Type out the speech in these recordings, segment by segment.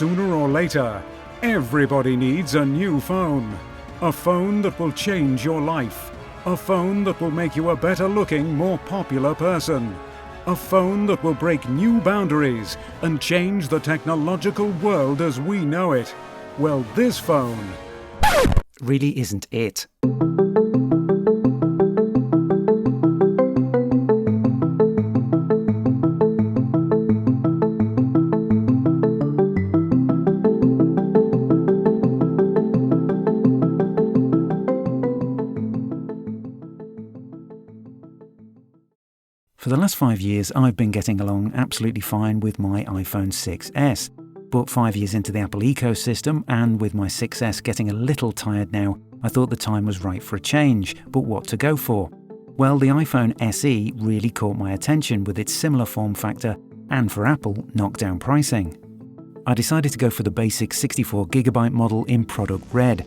sooner or later, everybody needs a new phone. A phone that will change your life. A phone that will make you a better-looking, more popular person. A phone that will break new boundaries and change the technological world as we know it. Well, this phone really isn't it. For the last 5 years, I've been getting along absolutely fine with my iPhone 6s. But 5 years into the Apple ecosystem, and with my 6s getting a little tired now, I thought the time was right for a change. But what to go for? Well, the iPhone SE really caught my attention with its similar form factor and, for Apple, knockdown pricing. I decided to go for the basic 64GB model in product red.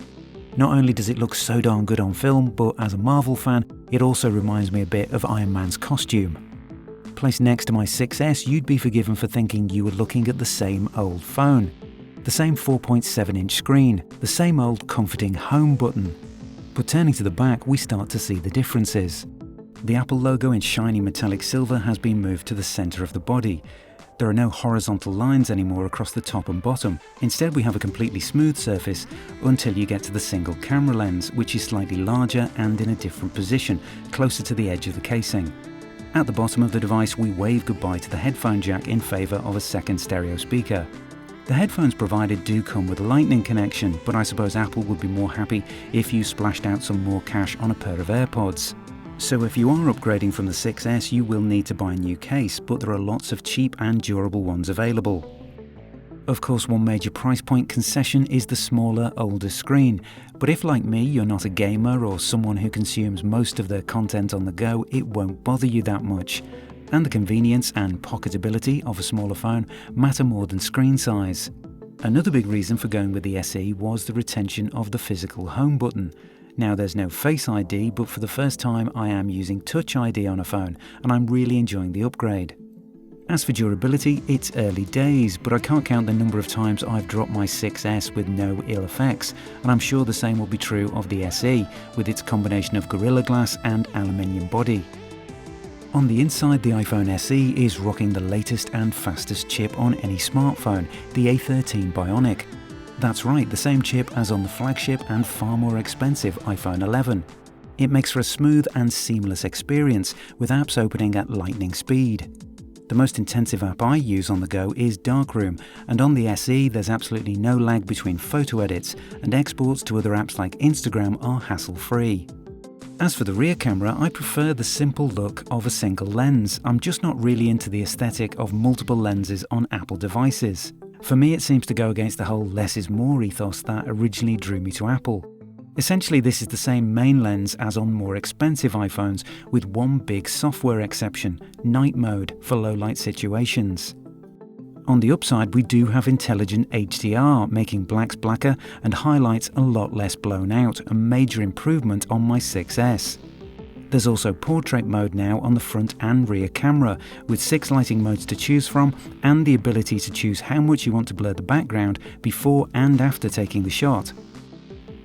Not only does it look so darn good on film, but as a Marvel fan, it also reminds me a bit of Iron Man's costume. Placed next to my 6S, you'd be forgiven for thinking you were looking at the same old phone. The same 4.7-inch screen, the same old comforting home button. But turning to the back, we start to see the differences. The Apple logo in shiny metallic silver has been moved to the centre of the body. There are no horizontal lines anymore across the top and bottom. Instead, we have a completely smooth surface until you get to the single camera lens, which is slightly larger and in a different position, closer to the edge of the casing. At the bottom of the device, we wave goodbye to the headphone jack in favour of a second stereo speaker. The headphones provided do come with a lightning connection, but I suppose Apple would be more happy if you splashed out some more cash on a pair of AirPods. So if you are upgrading from the 6S, you will need to buy a new case, but there are lots of cheap and durable ones available. Of course, one major price point concession is the smaller, older screen. But if, like me, you're not a gamer or someone who consumes most of their content on the go, it won't bother you that much. And the convenience and pocketability of a smaller phone matter more than screen size. Another big reason for going with the SE was the retention of the physical home button. Now there's no Face ID, but for the first time I am using Touch ID on a phone, and I'm really enjoying the upgrade. As for durability, it's early days, but I can't count the number of times I've dropped my 6S with no ill effects, and I'm sure the same will be true of the SE, with its combination of Gorilla Glass and aluminium body. On the inside, the iPhone SE is rocking the latest and fastest chip on any smartphone, the A13 Bionic. That's right, the same chip as on the flagship and far more expensive iPhone 11. It makes for a smooth and seamless experience, with apps opening at lightning speed. The most intensive app I use on the go is Darkroom, and on the SE there's absolutely no lag between photo edits, and exports to other apps like Instagram are hassle-free. As for the rear camera, I prefer the simple look of a single lens. I'm just not really into the aesthetic of multiple lenses on Apple devices. For me, it seems to go against the whole less is more ethos that originally drew me to Apple. Essentially, this is the same main lens as on more expensive iPhones, with one big software exception: night mode for low light situations. On the upside, we do have intelligent HDR, making blacks blacker and highlights a lot less blown out, a major improvement on my 6S. There's also portrait mode now on the front and rear camera, with 6 lighting modes to choose from, and the ability to choose how much you want to blur the background before and after taking the shot.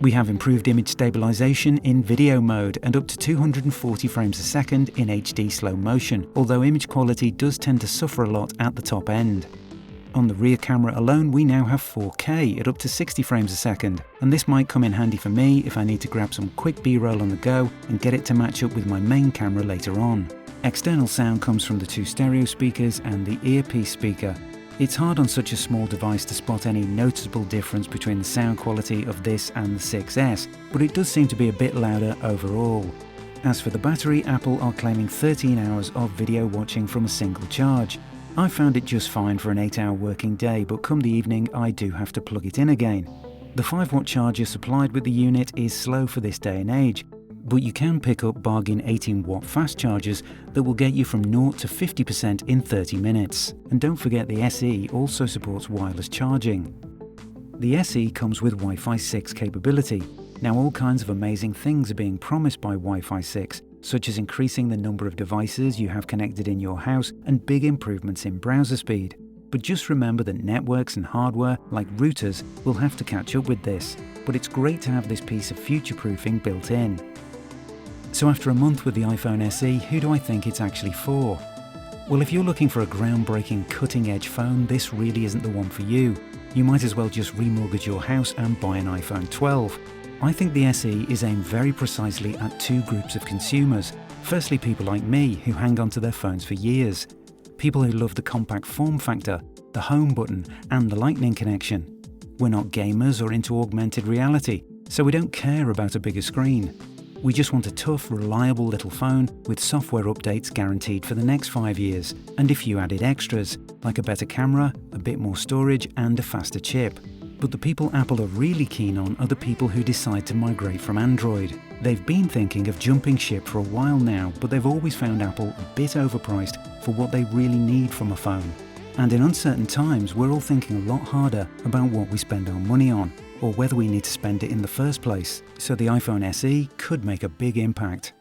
We have improved image stabilization in video mode and up to 240 frames a second in HD slow motion, although image quality does tend to suffer a lot at the top end. On the rear camera alone, we now have 4K at up to 60 frames a second, and this might come in handy for me if I need to grab some quick B-roll on the go and get it to match up with my main camera later on. External sound comes from the 2 stereo speakers and the earpiece speaker. It's hard on such a small device to spot any noticeable difference between the sound quality of this and the 6S, but it does seem to be a bit louder overall. As for the battery, Apple are claiming 13 hours of video watching from a single charge. I found it just fine for an 8-hour working day, but come the evening I do have to plug it in again. The 5-watt charger supplied with the unit is slow for this day and age, but you can pick up bargain 18-watt fast chargers that will get you from 0 to 50% in 30 minutes. And don't forget the SE also supports wireless charging. The SE comes with Wi-Fi 6 capability. Now all kinds of amazing things are being promised by Wi-Fi 6, such as increasing the number of devices you have connected in your house and big improvements in browser speed. But just remember that networks and hardware, like routers, will have to catch up with this. But it's great to have this piece of future-proofing built in. So after a month with the iPhone SE, who do I think it's actually for? Well, if you're looking for a groundbreaking, cutting-edge phone, this really isn't the one for you. You might as well just remortgage your house and buy an iPhone 12. I think the SE is aimed very precisely at two groups of consumers. Firstly, people like me, who hang on to their phones for years. People who love the compact form factor, the home button, and the lightning connection. We're not gamers or into augmented reality, so we don't care about a bigger screen. We just want a tough, reliable little phone with software updates guaranteed for the next 5 years, and a few added extras, like a better camera, a bit more storage, and a faster chip. But the people Apple are really keen on are the people who decide to migrate from Android. They've been thinking of jumping ship for a while now, but they've always found Apple a bit overpriced for what they really need from a phone. And in uncertain times, we're all thinking a lot harder about what we spend our money on, or whether we need to spend it in the first place. So the iPhone SE could make a big impact.